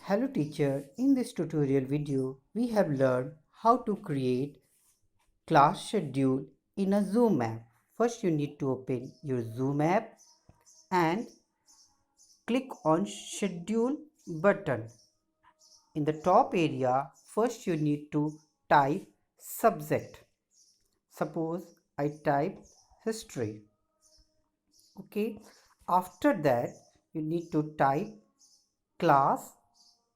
Hello teacher, in this tutorial video we have learned how to create class schedule in a Zoom app. First you need to open your Zoom app and click on schedule button. In the top area first you need to type subject. Suppose I type history. Okay, after that you need to type class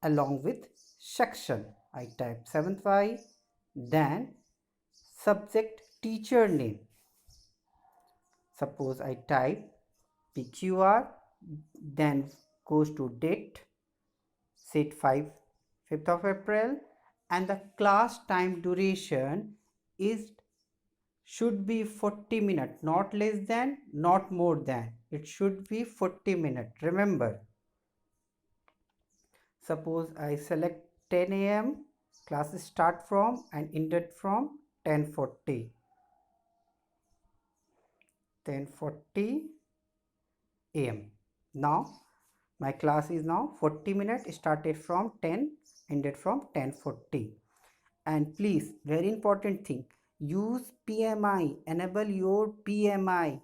along with section. I type 7th Y, then subject teacher name. Suppose I type PQR, then goes to date, set 5th of April, and the class time duration is should be 40 minutes, not less than, not more than. It should be 40 minutes. Remember, suppose I select 10 a.m. classes start from and ended from 10:40 a.m. Now my class is now 40 minutes, started from 10, ended from 10:40. And please, very important thing, use PMI, enable your PMI,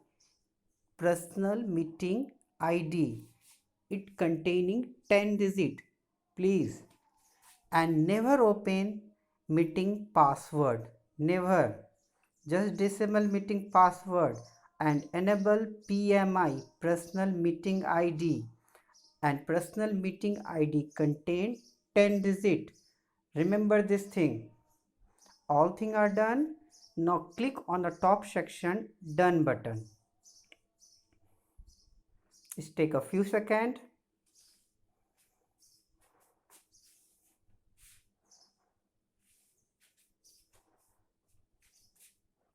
personal meeting ID, it containing 10 digit, please. And never open meeting password, never. Just disable meeting password and enable PMI, personal meeting ID, and personal meeting ID contain 10 digit. Remember this thing. All things are done. Now click on the top section done button. It's take a few seconds.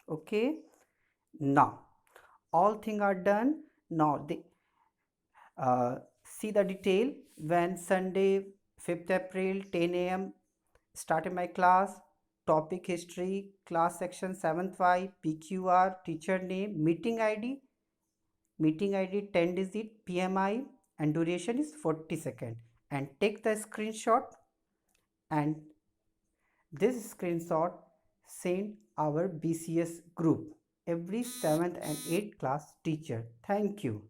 Okay, now all things are done. Now the see the detail when Sunday 5th April 10 a.m. started my class, topic history, class section 7th Y, PQR, teacher name, meeting ID 10 digit, PMI, and duration is 40 seconds. And take the screenshot, and this screenshot send our BCS group every 7th and 8th class teacher. Thank you.